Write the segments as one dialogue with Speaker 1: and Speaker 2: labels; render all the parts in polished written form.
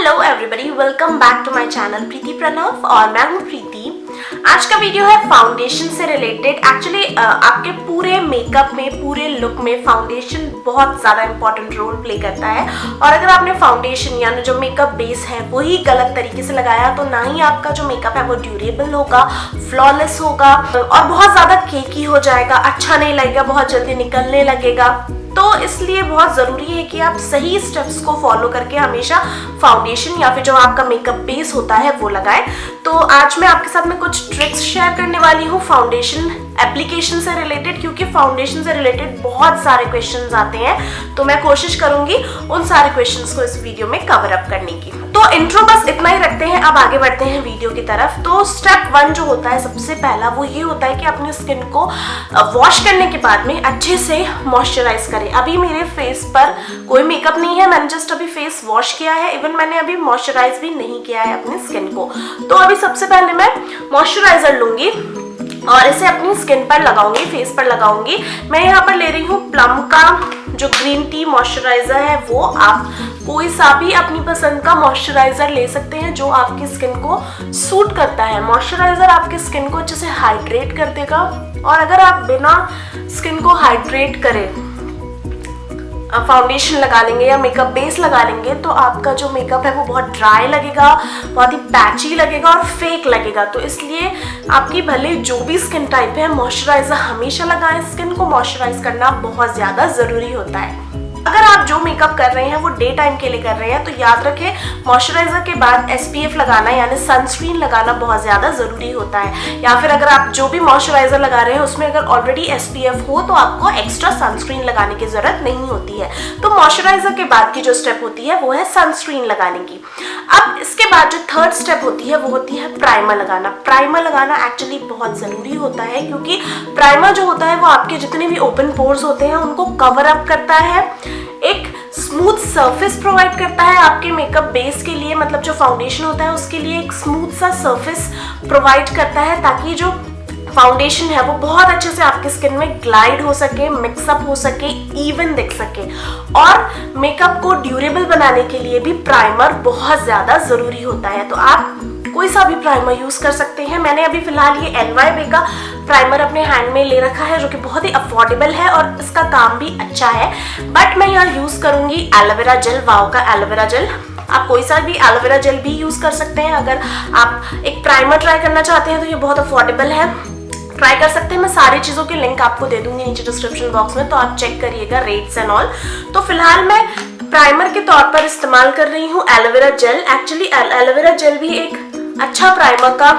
Speaker 1: Hello everybody, welcome back to my channel Preeti Pranav और मैं हूँ प्रीति। आज का वीडियो है फाउंडेशन से रिलेटेड। एक्चुअली आपके पूरे मेकअप में, पूरे लुक में फाउंडेशन बहुत ज़्यादा इंपॉर्टेंट रोल प्ले करता है। और अगर आपने फाउंडेशन यानी जो मेकअप बेस है वही गलत तरीके से लगाया तो ना ही आपका जो मेकअप है वो ड्यूरेबल होगा, फ्लॉलेस होगा और बहुत ज़्यादा केकी हो जाएगा, अच्छा नहीं लगेगा, बहुत जल्दी निकलने लगेगा। तो इसलिए बहुत ज़रूरी है कि आप सही स्टेप्स को फॉलो करके हमेशा फाउंडेशन या फिर जो आपका मेकअप बेस होता है वो लगाएं। तो आज मैं आपके साथ में कुछ ट्रिक्स शेयर करने वाली हूँ फाउंडेशन एप्लीकेशन से रिलेटेड, क्योंकि फाउंडेशन से रिलेटेड बहुत सारे क्वेश्चंस आते हैं। तो मैं कोशिश करूंगी उन सारे क्वेश्चंस को इस वीडियो में कवर अप करने की। तो इंट्रो बस इतना ही रखते हैं, अब आगे बढ़ते हैं वीडियो की तरफ। तो स्टेप 1 जो होता है सबसे पहला वो ये होता है कि अपनी स्किन को वॉश करने के बाद में अच्छे से मॉइस्चराइज करें। अभी मेरे फेस पर कोई मेकअप नहीं है, मैंने जस्ट अभी फेस वॉश किया है, इवन मैंने अभी मॉइस्चराइज भी नहीं किया है अपनी स्किन को। तो अभी सबसे पहले मैं मॉइस्चराइजर लूंगी और इसे अपनी स्किन पर लगाऊंगी, फेस पर लगाऊंगी। मैं यहाँ पर ले रही हूँ प्लम का जो ग्रीन टी मॉइस्चराइजर है वो। आप कोई सा भी अपनी पसंद का मॉइस्चराइजर ले सकते हैं जो आपकी स्किन को सूट करता है। मॉइस्चराइजर आपकी स्किन को अच्छे से हाइड्रेट कर देगा, और अगर आप बिना स्किन को हाइड्रेट करें फाउंडेशन लगा लेंगे या मेकअप बेस लगा लेंगे तो आपका जो मेकअप है वो बहुत ड्राई लगेगा, बहुत ही पैची लगेगा और फेक लगेगा। तो इसलिए आपकी भले जो भी स्किन टाइप है, मॉइस्चराइजर हमेशा लगाएं। स्किन को मॉइस्चराइज करना बहुत ज़्यादा ज़रूरी होता है। अगर आप जो मेकअप कर रहे हैं वो डे टाइम के लिए कर रहे हैं तो याद रखें मॉइस्चराइजर के बाद SPF लगाना यानी सनस्क्रीन लगाना बहुत ज़्यादा ज़रूरी होता है। या फिर अगर आप जो भी मॉइस्चराइजर लगा रहे हैं उसमें अगर ऑलरेडी SPF हो तो आपको एक्स्ट्रा सनस्क्रीन लगाने की ज़रूरत नहीं होती है। तो मॉइस्चराइजर के बाद की जो स्टेप होती है वो है सनस्क्रीन लगाने की। अब इसके बाद जो थर्ड स्टेप होती है वो होती है प्राइमर लगाना। प्राइमर लगाना एक्चुअली बहुत ज़रूरी होता है, क्योंकि प्राइमर जो होता है वो आपके जितने भी ओपन पोर्स होते हैं उनको कवर अप करता है, एक स्मूथ सरफेस प्रोवाइड करता है आपके मेकअप बेस के लिए, मतलब जो फाउंडेशन होता है उसके लिए एक स्मूथ सा सरफेस प्रोवाइड करता है ताकि जो फाउंडेशन है वो बहुत अच्छे से आपकी स्किन में ग्लाइड हो सके, मिक्सअप हो सके, इवन दिख सके। और मेकअप को ड्यूरेबल बनाने के लिए भी प्राइमर बहुत ज़्यादा ज़रूरी होता है। तो आप कोई सा भी प्राइमर यूज़ कर सकते हैं। मैंने अभी फिलहाल ये NYB का प्राइमर अपने हैंड में ले रखा है जो कि बहुत ही अफोर्डेबल है और इसका काम भी अच्छा है। बट मैं यहाँ यूज़ करूँगी एलोवेरा जेल, वाव का एलोवेरा जेल। आप कोई सा भी एलोवेरा जेल भी यूज़ कर सकते हैं। अगर आप एक प्राइमर ट्राई करना चाहते हैं तो ये बहुत अफोर्डेबल है, ट्राई कर सकते हैं। मैं सारी चीज़ों के लिंक आपको दे दूंगी नीचे डिस्क्रिप्शन बॉक्स में, तो आप चेक करिएगा रेट्स एंड ऑल। तो फिलहाल मैं प्राइमर के तौर पर इस्तेमाल कर रही हूँ aloe vera gel. Actually aloe vera gel भी एक अच्छा प्राइमर का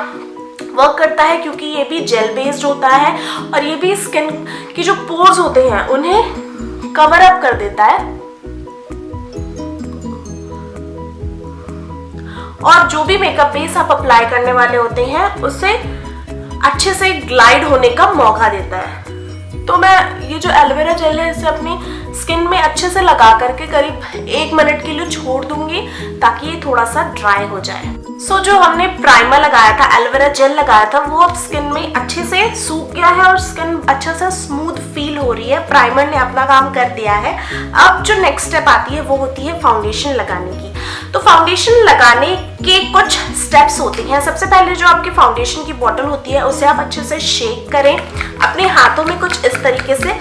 Speaker 1: वर्क करता है क्योंकि ये भी जेल बेस्ड होता है और ये भी स्किन की जो पोर्स होते हैं उन्हें कवर अप कर देता है और जो भी मेकअप बेस आप अप्लाई करने वाले होते हैं उसे अच्छे से ग्लाइड होने का मौका देता है। तो मैं ये जो एलोवेरा जेल है इसे अपनी स्किन में अच्छे से लगा करके करीब 1 मिनट के लिए छोड़ दूंगी ताकि ये थोड़ा सा ड्राई हो जाए। सो जो हमने प्राइमर लगाया था, एलोवेरा जेल लगाया था, वो अब स्किन में अच्छे से सूख गया है और स्किन अच्छा सा स्मूथ फील हो रही है। प्राइमर ने अपना काम कर दिया है। अब जो नेक्स्ट स्टेप आती है वो होती है फाउंडेशन लगाने की। तो फाउंडेशन लगाने के कुछ स्टेप्स होते हैं। सबसे पहले जो आपकी फाउंडेशन की बॉटल होती है उसे आप अच्छे से शेक करें, अपने हाथों में कुछ इस तरीके से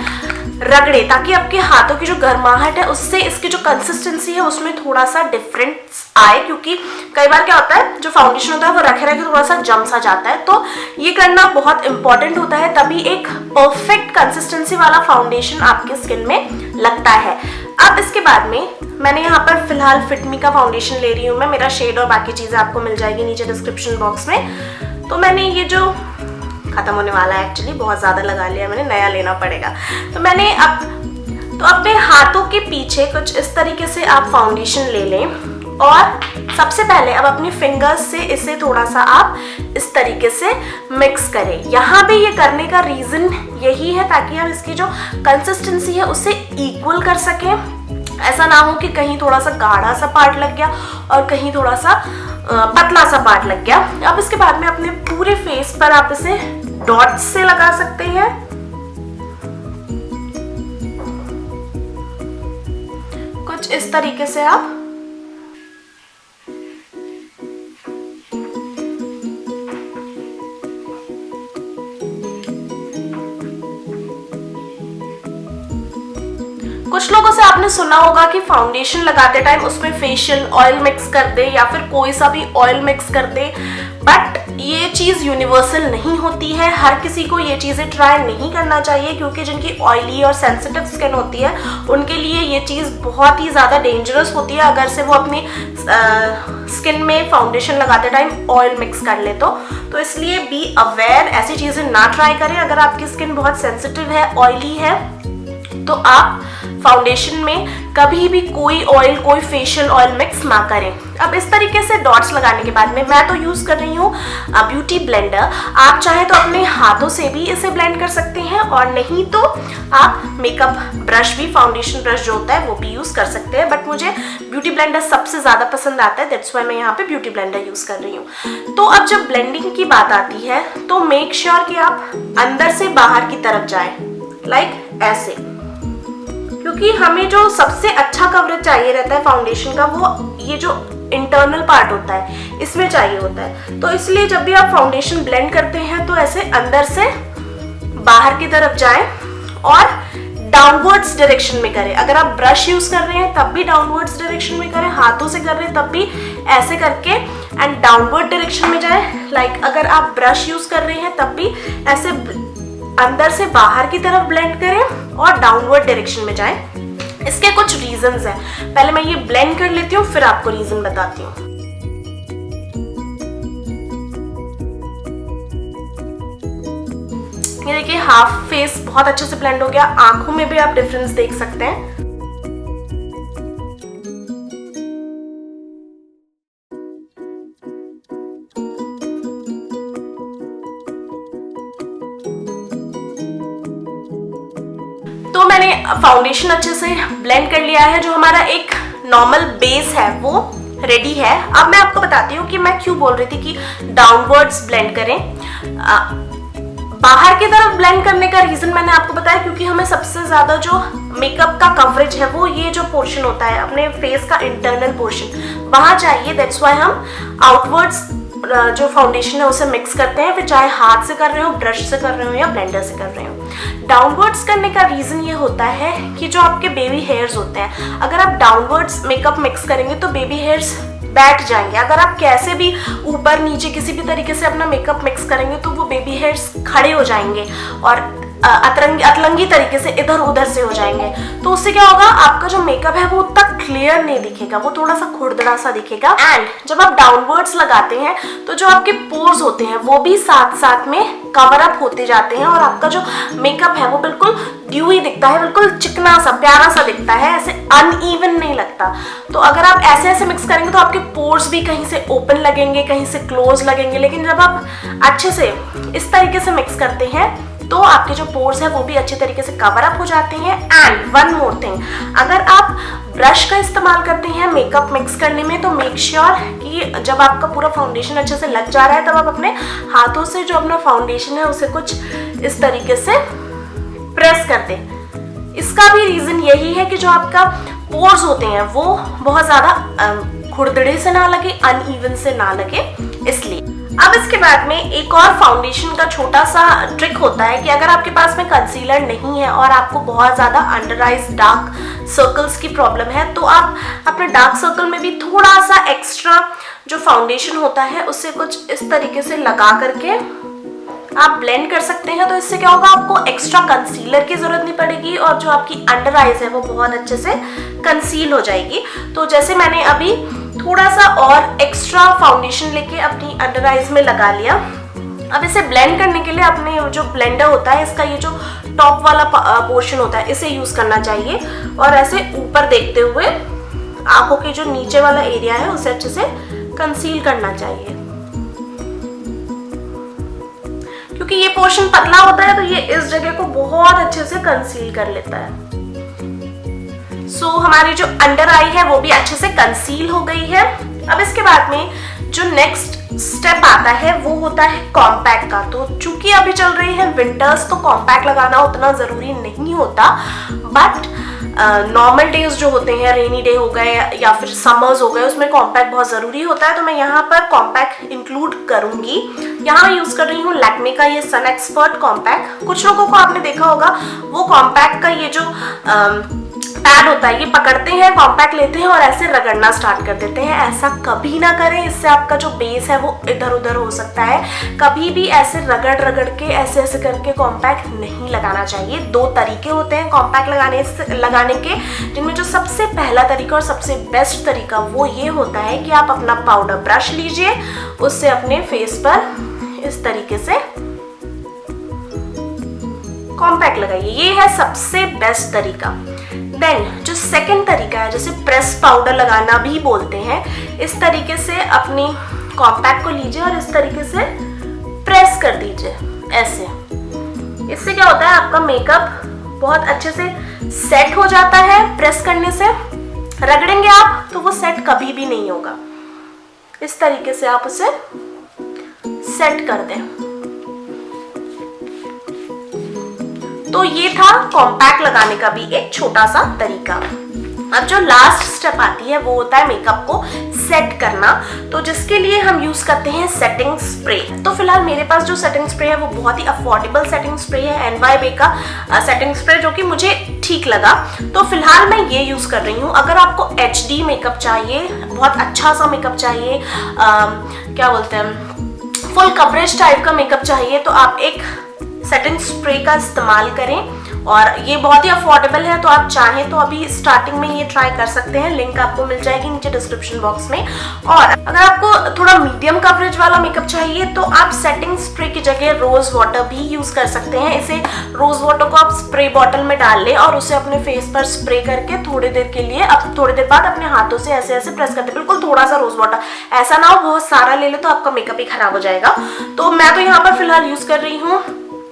Speaker 1: रगड़े ताकि आपके हाथों की जो गर्माहट है उससे इसकी जो कंसिस्टेंसी है उसमें थोड़ा सा डिफरेंस आए। क्योंकि कई बार क्या होता है जो फाउंडेशन होता है वो रखे रखे थोड़ा सा जम सा जाता है, तो ये करना बहुत इंपॉर्टेंट होता है, तभी एक परफेक्ट कंसिस्टेंसी वाला फाउंडेशन आपके स्किन में लगता है। अब इसके बाद में मैंने यहाँ पर फिलहाल फिटमी का फाउंडेशन ले रही हूँ मैं। मेरा शेड और बाकी चीज़ें आपको मिल जाएगी नीचे डिस्क्रिप्शन बॉक्स में। तो मैंने ये जो खत्म होने वाला है, एक्चुअली बहुत ज़्यादा लगा लिया मैंने, नया लेना पड़ेगा। तो मैंने अपने हाथों के पीछे कुछ इस तरीके से आप फाउंडेशन ले लें और सबसे पहले अब अपनी फिंगर्स से इसे थोड़ा सा आप इस तरीके से मिक्स करें। यहाँ पे ये करने का रीज़न यही है ताकि आप इसकी जो कंसिस्टेंसी है उसे इक्वल कर सकें। ऐसा ना हो कि कहीं थोड़ा सा गाढ़ा सा पार्ट लग गया और कहीं थोड़ा सा पतला सा पार्ट लग गया। अब इसके बाद में अपने पूरे फेस पर आप इसे डॉट्स से लगा सकते हैं। कुछ इस तरीके से आप कुछ लोगों से आपने सुना होगा कि फाउंडेशन लगाते टाइम उसमें फेशियल ऑयल मिक्स कर दे या फिर कोई सा भी ऑयल मिक्स कर दे, बट ये चीज़ यूनिवर्सल नहीं होती है। हर किसी को ये चीज़ें ट्राई नहीं करना चाहिए, क्योंकि जिनकी ऑयली और सेंसिटिव स्किन होती है उनके लिए ये चीज़ बहुत ही ज़्यादा डेंजरस होती है अगर से वो अपनी स्किन में फाउंडेशन लगाते टाइम ऑयल मिक्स कर ले तो इसलिए बी अवेयर, ऐसी चीज़ें ना ट्राई करें। अगर आपकी स्किन बहुत सेंसिटिव है, ऑयली है, तो आप फाउंडेशन में कभी भी कोई ऑयल, कोई फेशियल ऑयल मिक्स ना करें। अब इस तरीके से डॉट्स लगाने के बाद में मैं तो यूज़ कर रही हूँ ब्यूटी ब्लेंडर। आप चाहे तो अपने हाथों से भी इसे ब्लेंड कर सकते हैं, और नहीं तो आप मेकअप ब्रश भी, फाउंडेशन ब्रश जो होता है वो भी यूज़ कर सकते हैं, बट मुझे ब्यूटी ब्लेंडर सबसे ज़्यादा पसंद आता है, दैट्स वाई मैं यहाँ पे ब्यूटी ब्लेंडर यूज़ कर रही हूँ। तो अब जब ब्लेंडिंग की बात आती है तो मेक श्योर कि आप अंदर से बाहर की तरफ जाएं, लाइक ऐसे, क्योंकि हमें जो सबसे अच्छा कवरेज चाहिए रहता है फाउंडेशन का, वो ये जो इंटरनल पार्ट होता है इसमें चाहिए होता है। तो इसलिए जब भी आप फाउंडेशन ब्लेंड करते हैं तो ऐसे अंदर से बाहर की तरफ जाएं और डाउनवर्ड्स डायरेक्शन में करें। अगर आप ब्रश यूज कर रहे हैं तब भी डाउनवर्ड्स डायरेक्शन में करें, हाथों से कर रहे हैं तब भी ऐसे करके एंड डाउनवर्ड डायरेक्शन में जाएं। लाइक अगर आप ब्रश यूज कर रहे हैं तब भी ऐसे अंदर से बाहर की तरफ ब्लेंड करें और डाउनवर्ड डायरेक्शन में जाएं। इसके कुछ रीजंस हैं, पहले मैं ये ब्लेंड कर लेती हूँ फिर आपको रीजन बताती हूँ। ये देखिए हाफ फेस बहुत अच्छे से ब्लेंड हो गया, आंखों में भी आप डिफरेंस देख सकते हैं। तो मैंने फाउंडेशन अच्छे से ब्लेंड कर लिया है, जो हमारा एक नॉर्मल बेस है वो रेडी है। अब मैं आपको बताती हूँ कि मैं क्यों बोल रही थी कि डाउनवर्ड्स ब्लेंड करें। बाहर की तरफ ब्लेंड करने का रीजन मैंने आपको बताया, क्योंकि हमें सबसे ज्यादा जो मेकअप का कवरेज है वो ये जो पोर्शन होता है अपने फेस का इंटरनल पोर्शन, वहां चाहिए। दैट्स वाई हम आउटवर्ड्स जो फाउंडेशन है उसे मिक्स करते हैं, फिर चाहे हाथ से कर रहे हो, ब्रश से कर रहे हो या ब्लेंडर से कर रहे हो। डाउनवर्ड्स करने का रीजन ये होता है कि जो आपके बेबी हेयर्स होते हैं, अगर आप डाउनवर्ड्स मेकअप मिक्स करेंगे तो बेबी हेयर्स बैठ जाएंगे। अगर आप कैसे भी ऊपर नीचे किसी भी तरीके से अपना मेकअप मिक्स करेंगे तो वो बेबी हेयर्स खड़े हो जाएंगे और अतरंगी तरीके से इधर उधर से हो जाएंगे। तो उससे क्या होगा, आपका जो मेकअप है वो उतना क्लियर नहीं दिखेगा, वो थोड़ा सा खुरदरा सा दिखेगा। एंड जब आप डाउनवर्ड्स लगाते हैं तो जो आपके पोर्स होते हैं वो भी साथ साथ में कवर अप होते जाते हैं और आपका जो मेकअप है वो बिल्कुल ड्यूई दिखता है, बिल्कुल चिकना सा प्यारा सा दिखता है, ऐसे अनइवन नहीं लगता। तो अगर आप ऐसे ऐसे मिक्स करेंगे तो आपके पोर्स भी कहीं से ओपन लगेंगे, कहीं से क्लोज लगेंगे। लेकिन जब आप अच्छे से इस तरीके से मिक्स करते हैं तो आपके जो पोर्स है वो भी अच्छे तरीके से कवर अप हो जाते हैं। एंड वन मोर थिंग, अगर आप ब्रश का इस्तेमाल करते हैं मेकअप मिक्स करने में तो मेक श्योर कि जब आपका पूरा फाउंडेशन अच्छे से लग जा रहा है तब आप अपने हाथों से जो अपना फाउंडेशन है उसे कुछ इस तरीके से प्रेस कर दें। इसका भी रीजन यही है कि जो आपका पोर्स होते हैं वो बहुत ज्यादा खुरदड़े से ना लगे, अनइवन से ना लगे, इसलिए। अब इसके बाद में एक और फाउंडेशन का छोटा सा ट्रिक होता है कि अगर आपके पास में कंसीलर नहीं है और आपको बहुत ज़्यादा अंडर आइज डार्क सर्कल्स की प्रॉब्लम है तो आप अपने डार्क सर्कल में भी थोड़ा सा एक्स्ट्रा जो फाउंडेशन होता है उससे कुछ इस तरीके से लगा करके आप ब्लेंड कर सकते हैं। तो इससे क्या होगा, आपको एक्स्ट्रा कंसीलर की जरूरत नहीं पड़ेगी और जो आपकी अंडर आइज है वो बहुत अच्छे से कंसील हो जाएगी। तो जैसे मैंने अभी थोड़ा सा और एक्स्ट्रा फाउंडेशन लेके अपनी अंडर आइज में लगा लिया। अब इसे ब्लेंड करने के लिए अपने जो ब्लेंडर होता है इसका ये जो टॉप वाला पोर्शन होता है इसे यूज करना चाहिए और ऐसे ऊपर देखते हुए आंखों के जो नीचे वाला एरिया है उसे अच्छे से कंसील करना चाहिए। क्योंकि ये पोर्शन पतला होता है तो ये इस जगह को बहुत अच्छे से कंसील कर लेता है। सो हमारी जो अंडर आई है वो भी अच्छे से कंसील हो गई है। अब इसके बाद में जो नेक्स्ट स्टेप आता है वो होता है कॉम्पैक्ट का। तो चूंकि अभी चल रही है विंटर्स तो कॉम्पैक्ट लगाना उतना जरूरी नहीं होता, बट नॉर्मल डेज जो होते हैं, रेनी डे हो गए या फिर समर्स हो गए, उसमें कॉम्पैक्ट बहुत ज़रूरी होता है। तो मैं यहाँ पर कॉम्पैक्ट इंक्लूड करूँगी। यहाँ मैं यूज़ कर रही हूँ लैक्मे का ये सन एक्सपर्ट कॉम्पैक्ट। कुछ लोगों को आपने देखा होगा वो कॉम्पैक्ट का ये जो पैड होता है, ये पकड़ते हैं, कॉम्पैक्ट लेते हैं और ऐसे रगड़ना स्टार्ट कर देते हैं। ऐसा कभी ना करें, इससे आपका जो बेस है वो इधर उधर हो सकता है। कभी भी ऐसे रगड़ के ऐसे ऐसे करके कॉम्पैक्ट नहीं लगाना चाहिए। 2 तरीके होते हैं कॉम्पैक्ट लगाने के, जिनमें जो सबसे पहला तरीका और सबसे बेस्ट तरीका वो ये होता है कि आप अपना पाउडर ब्रश लीजिए, उससे अपने फेस पर इस तरीके से कॉम्पैक्ट लगाइए। ये है सबसे बेस्ट तरीका। देन जो सेकंड तरीका है, जैसे प्रेस पाउडर लगाना भी बोलते हैं, इस तरीके से अपनी कॉम्पैक्ट को लीजिए और इस तरीके से प्रेस कर दीजिए ऐसे। इससे क्या होता है, आपका मेकअप बहुत अच्छे से सेट हो जाता है। प्रेस करने से रगड़ेंगे आप तो वो सेट कभी भी नहीं होगा। इस तरीके से आप उसे सेट कर दें। तो ये था कॉम्पैक्ट लगाने का भी एक छोटा सा तरीका। अब जो लास्ट स्टेप आती है वो होता है मेकअप को सेट करना, तो जिसके लिए हम यूज करते हैं सेटिंग स्प्रे। तो फिलहाल मेरे पास जो सेटिंग स्प्रे है वो बहुत ही अफोर्डेबल सेटिंग स्प्रे है, NYB का सेटिंग स्प्रे, जो कि मुझे ठीक लगा, तो फिलहाल मैं ये यूज कर रही हूँ। अगर आपको HD मेकअप चाहिए, बहुत अच्छा सा मेकअप चाहिए, क्या बोलते हैं, फुल कवरेज टाइप का मेकअप चाहिए, तो आप एक सेटिंग स्प्रे का इस्तेमाल करें। और ये बहुत ही अफोर्डेबल है, तो आप चाहें तो अभी स्टार्टिंग में ये ट्राई कर सकते हैं। लिंक आपको मिल जाएगी नीचे डिस्क्रिप्शन बॉक्स में। और अगर आपको थोड़ा मीडियम कवरेज वाला मेकअप चाहिए तो आप सेटिंग स्प्रे की जगह रोज वाटर भी यूज कर सकते हैं। इसे रोज वाटर को आप स्प्रे बॉटल में डाल लें और उसे अपने फेस पर स्प्रे करके थोड़ी देर के लिए, अब थोड़ी देर बाद अपने हाथों से ऐसे ऐसे प्रेस करते, बिल्कुल थोड़ा सा रोज वाटर, ऐसा ना हो बहुत सारा ले ले तो आपका मेकअप ही खराब हो जाएगा। तो मैं तो यहाँ पर फिलहाल यूज कर रही हूँ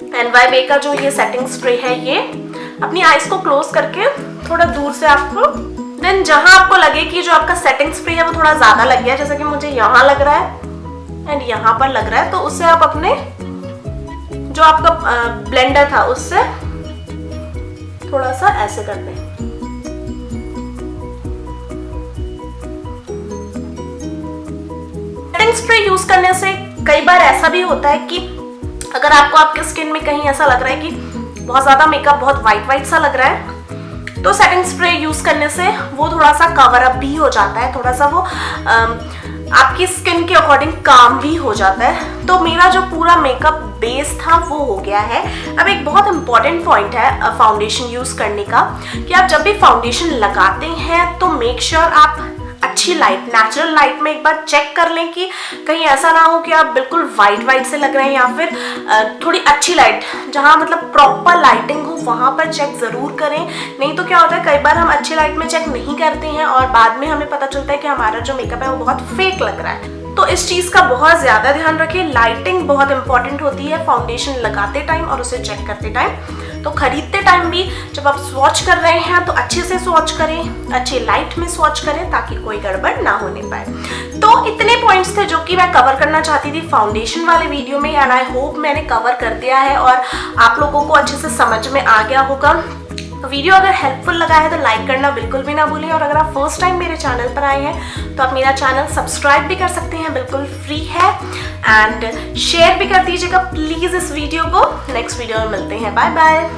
Speaker 1: NYB का जो ये सेटिंग स्प्रे है। ये अपनी आईज को क्लोज करके थोड़ा दूर से आपको, देन जहां आपको लगे कि जो आपका सेटिंग स्प्रे है वो थोड़ा ज्यादा लग गया, जैसे कि मुझे यहाँ लग रहा है एंड यहाँ पर लग रहा है, तो उससे आप अपने जो आपका ब्लेंडर था उससे थोड़ा सा ऐसे कर दें। सेटिंग स्प्रे यूज करने से कई बार ऐसा भी होता है कि अगर आपको आपके स्किन में कहीं ऐसा लग रहा है कि बहुत ज्यादा मेकअप बहुत वाइट सा लग रहा है, तो सेटिंग स्प्रे यूज करने से वो थोड़ा सा कवर अप भी हो जाता है, थोड़ा सा वो आपकी स्किन के अकॉर्डिंग काम भी हो जाता है। तो मेरा जो पूरा मेकअप बेस था वो हो गया है। अब एक बहुत इंपॉर्टेंट पॉइंट है फाउंडेशन यूज करने का, कि आप जब भी फाउंडेशन लगाते हैं तो मेक श्योर आप अच्छी लाइट, नेचुरल लाइट में एक बार चेक कर लें कि कहीं ऐसा ना हो कि आप बिल्कुल वाइट से लग रहे हैं, या फिर थोड़ी अच्छी लाइट जहां मतलब प्रॉपर लाइटिंग हो वहां पर चेक जरूर करें। नहीं तो क्या होता है, कई बार हम अच्छी लाइट में चेक नहीं करते हैं और बाद में हमें पता चलता है कि हमारा जो मेकअप है वो बहुत फेक लग रहा है। तो इस चीज का बहुत ज्यादा ध्यान रखें। लाइटिंग बहुत इंपॉर्टेंट होती है फाउंडेशन लगाते टाइम और उसे चेक करते टाइम। तो खरीदते टाइम भी जब आप स्वॉच कर रहे हैं तो अच्छे से स्वॉच करें, अच्छी लाइट में स्वॉच करें ताकि कोई गड़बड़ ना होने पाए। तो इतने पॉइंट्स थे जो कि मैं कवर करना चाहती थी फाउंडेशन वाले वीडियो में, एंड आई होप मैंने कवर कर दिया है और आप लोगों को अच्छे से समझ में आ गया होगा। वीडियो अगर हेल्पफुल लगा है तो लाइक करना बिल्कुल भी ना भूलें, और अगर आप फर्स्ट टाइम मेरे चैनल पर आए हैं तो आप मेरा चैनल सब्सक्राइब भी कर सकते हैं, बिल्कुल फ्री है, एंड शेयर भी कर दीजिएगा प्लीज इस वीडियो को। नेक्स्ट वीडियो में मिलते हैं, बाय बाय।